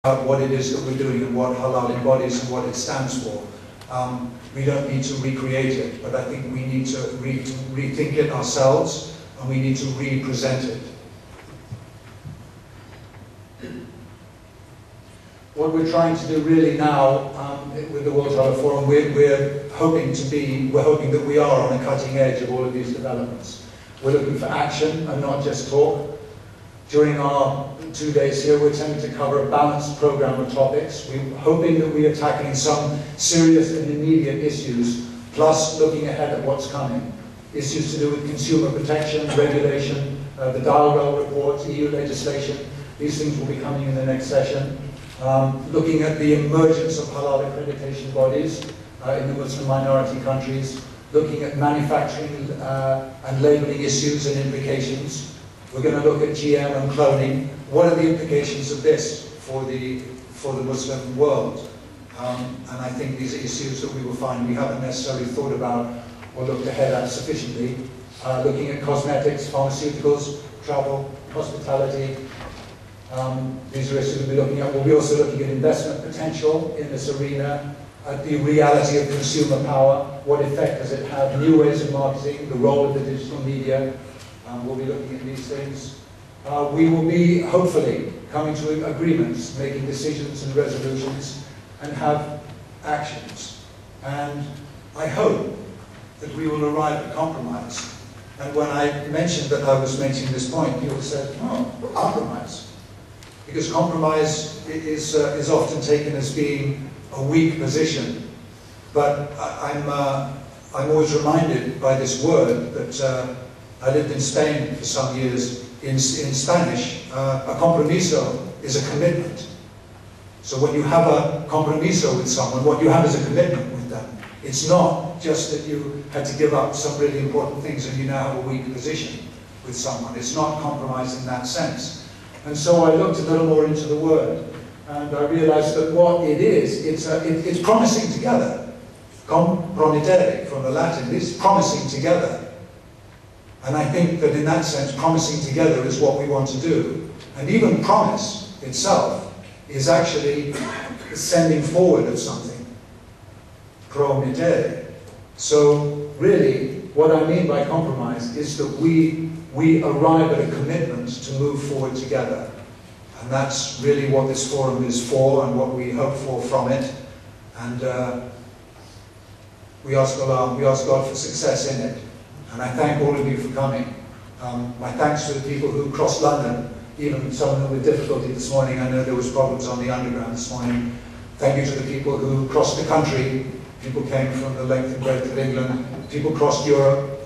what it is that we're doing and what Halal embodies and what it stands for. We don't need to recreate it, but I think we need to rethink it ourselves, and we need to re-present it. What we're trying to do really now with the World Halal Forum, we're hoping that we are on the cutting edge of all of these developments. We're looking for action and not just talk. During our 2 days here, we're attempting to cover a balanced program of topics. We're hoping that we are tackling some serious and immediate issues, plus looking ahead at what's coming. Issues to do with consumer protection, regulation, the Day1 report, EU legislation. These things will be coming in the next session. Looking at the emergence of halal accreditation bodies in the Muslim minority countries. Looking at manufacturing and labelling issues and implications. We're going to look at GM and cloning. What are the implications of this for the Muslim world? And I think these are issues that we will find we haven't necessarily thought about or looked ahead at sufficiently. Looking at cosmetics, pharmaceuticals, travel, hospitality. These are issues we'll be looking at. We'll be also looking at investment potential in this arena, at the reality of consumer power, what effect does it have, new ways of marketing, the role of the digital media. We'll be looking at these things. We will be, hopefully, coming to agreements, making decisions and resolutions, and have actions. And I hope that we will arrive at compromise. And when I mentioned that I was mentioning this point, people said, oh, compromise. Because compromise is often taken as being a weak position. But I'm always reminded by this word that I lived in Spain for some years. In Spanish, a compromiso is a commitment. So when you have a compromiso with someone, what you have is a commitment with them. It's not just that you had to give up some really important things and you now have a weak position with someone. It's not compromise in that sense. And so I looked a little more into the word, and I realized that what it is, it's promising together. Compromettere, from the Latin, is promising together. And I think that in that sense, promising together is what we want to do. And even promise itself is actually sending forward of something. Promettere. So really, what I mean by compromise is that we arrive at a commitment to move forward together. And that's really what this forum is for and what we hope for from it. And we ask God for success in it. And I thank all of you for coming. My thanks to the people who crossed London, even some of them with difficulty this morning. I know there was problems on the underground this morning. Thank you to the people who crossed the country. People came from the length and breadth of England. People crossed Europe.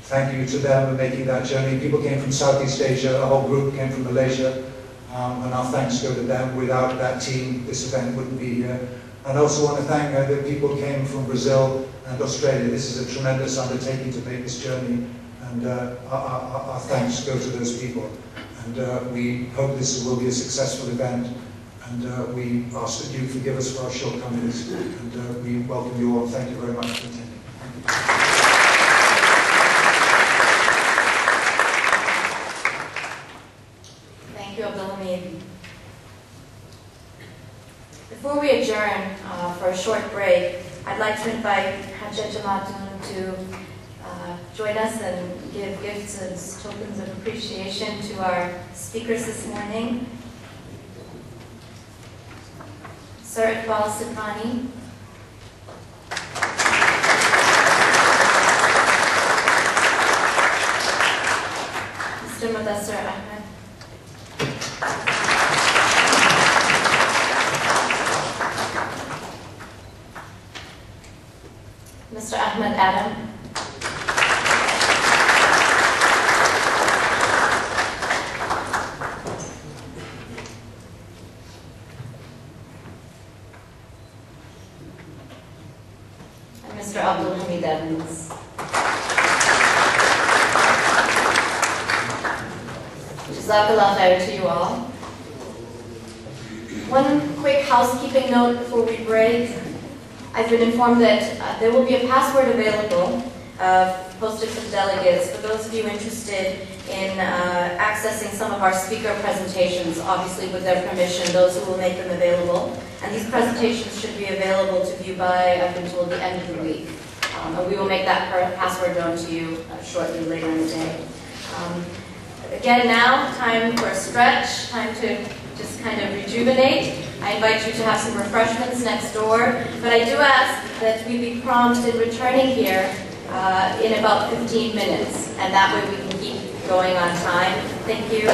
Thank you to them for making that journey. People came from Southeast Asia. A whole group came from Malaysia. And our thanks go to them. Without that team, this event wouldn't be here. And I also want to thank the people who came from Brazil and Australia. This is a tremendous undertaking to make this journey, and our thanks go to those people. And we hope this will be a successful event, and we ask that you forgive us for our shortcomings, and we welcome you all. Thank you very much for attending. Thank you, Abdulhamid. Before we adjourn for a short break, I'd like to invite Hajjat Jamatun to join us and give gifts as tokens of appreciation to our speakers this morning. Sir Iqbal Sikrani, Mr. Mudassir Ahmed, Mr. Ahmed Adam, and Mr. Abdulhamid Evans. Jazakallah khair to you all. One quick housekeeping note before we break. I've been informed that there will be a password available posted to the delegates. For those of you interested in accessing some of our speaker presentations, obviously with their permission, those who will make them available. And these presentations should be available to view by up until the end of the week. And we will make that password known to you shortly later in the day. Again, now, time for a stretch, time to just kind of rejuvenate. I invite you to have some refreshments next door, but I do ask that we be prompt in returning here in about 15 minutes, and that way we can keep going on time. Thank you.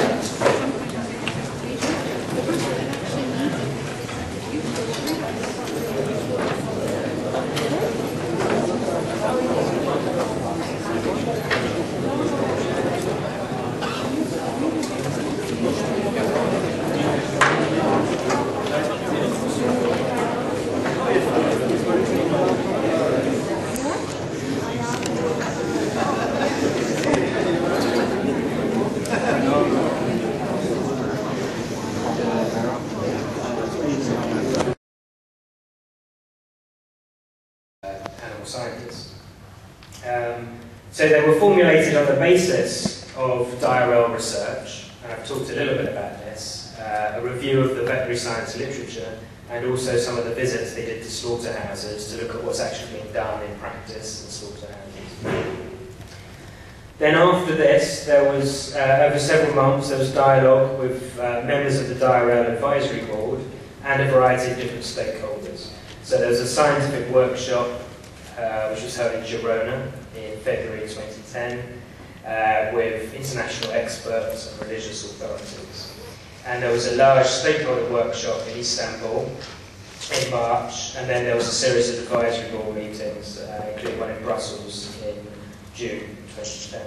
Scientists. So they were formulated on the basis of DIRL research, and I've talked a little bit about this, a review of the veterinary science literature, and also some of the visits they did to slaughterhouses to look at what's actually being done in practice in slaughterhouses. Then after this, there was, over several months, there was dialogue with members of the DIRL advisory board and a variety of different stakeholders. So there was a scientific workshop which was held in Girona in February 2010 with international experts and religious authorities. And there was a large stakeholder workshop in Istanbul in March, and then there was a series of advisory board meetings, including one in Brussels in June 2010.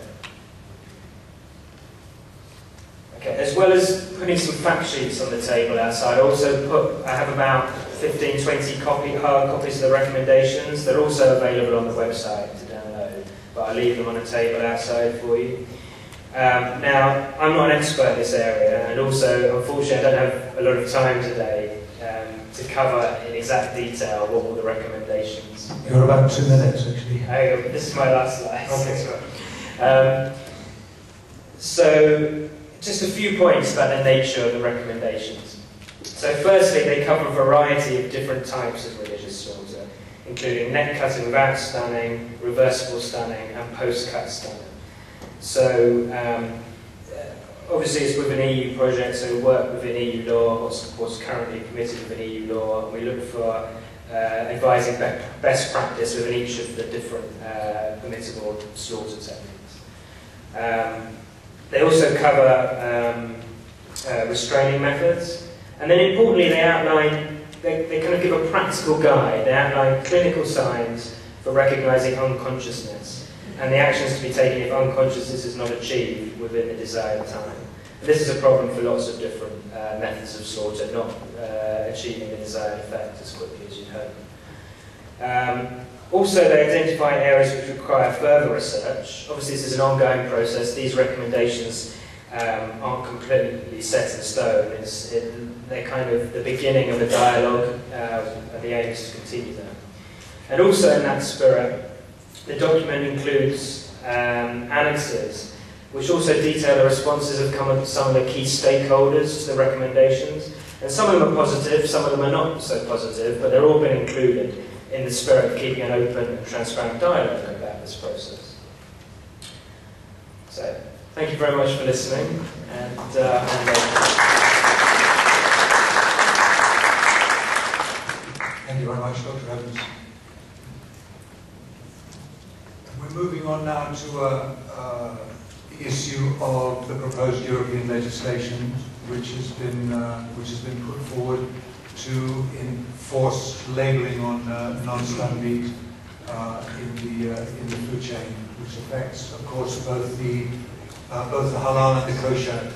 Okay, as well as putting some fact sheets on the table outside, I have about 15-20 hard copies of the recommendations. They're also available on the website to download, but I'll leave them on a table outside for you. Now, I'm not an expert in this area, and also, unfortunately, I don't have a lot of time today to cover in exact detail what were the recommendations. You're about 2 minutes, actually. This is my last slide. Okay. So, just a few points about the nature of the recommendations. So firstly, they cover a variety of different types of religious slaughter, including neck cutting without stunning, reversible stunning, and post-cut stunning. So obviously it's with an EU project, so we work within EU law, what's currently permitted within EU law, and we look for advising best practice within each of the different permissible slaughter techniques. They also cover restraining methods, and then importantly they outline, they kind of give a practical guide. They outline clinical signs for recognising unconsciousness and the actions to be taken if unconsciousness is not achieved within the desired time. And this is a problem for lots of different methods of slaughter, not achieving the desired effect as quickly as you'd hope. Also, they identify areas which require further research. Obviously, this is an ongoing process. These recommendations aren't completely set in stone. They're kind of the beginning of a dialogue, and the aim is to continue that. And also in that spirit, the document includes annexes, which also detail the responses of some of the key stakeholders to the recommendations. And some of them are positive, some of them are not so positive, but they're all been included in the spirit of keeping an open and transparent dialogue about this process. So, thank you very much for listening, and Thank you very much, Dr. Evans. We're moving on now to the issue of the proposed European legislation, which has been put forward to enforce labelling on non-stunned meat in the food chain, which affects, of course, both the halal and the kosher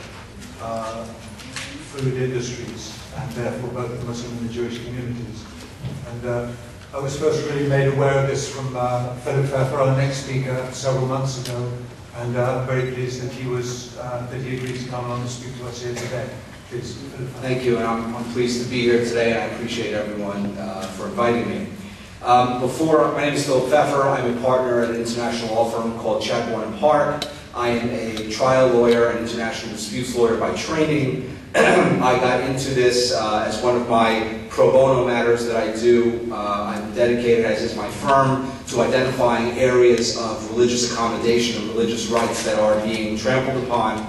food industries, and therefore both the Muslim and the Jewish communities. And I was first really made aware of this from Philip Pfeffer, our next speaker, several months ago, and I'm very pleased that he agreed to come along and speak to us here today. Please, Philip. Thank you, and I'm pleased to be here today, and I appreciate everyone for inviting me. My name is Philip Pfeffer. I'm a partner at an international law firm called Chadbourne & Park. I am a trial lawyer and international disputes lawyer by training. I got into this as one of my pro bono matters that I do. I'm dedicated, as is my firm, to identifying areas of religious accommodation and religious rights that are being trampled upon,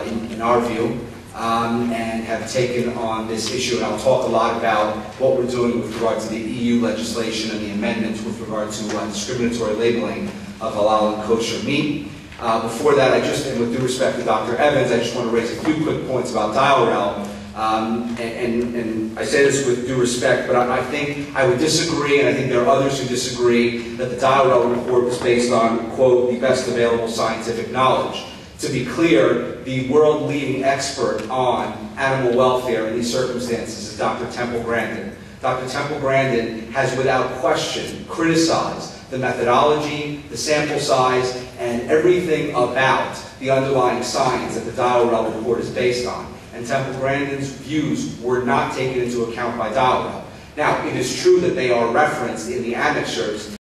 in our view, and have taken on this issue. And I'll talk a lot about what we're doing with regard to the EU legislation and the amendments with regard to discriminatory labeling of halal and kosher meat. Before that, and with due respect to Dr. Evans, I just want to raise a few quick points about Day1. And I say this with due respect, but I think I would disagree, and I think there are others who disagree, that the Day1 report was based on, quote, the best available scientific knowledge. To be clear, the world-leading expert on animal welfare in these circumstances is Dr. Temple Grandin. Dr. Temple Grandin has, without question, criticized the methodology, the sample size, and everything about the underlying science that the Day1 report is based on. And Temple Grandin's views were not taken into account by Day1. Now, it is true that they are referenced in the annexures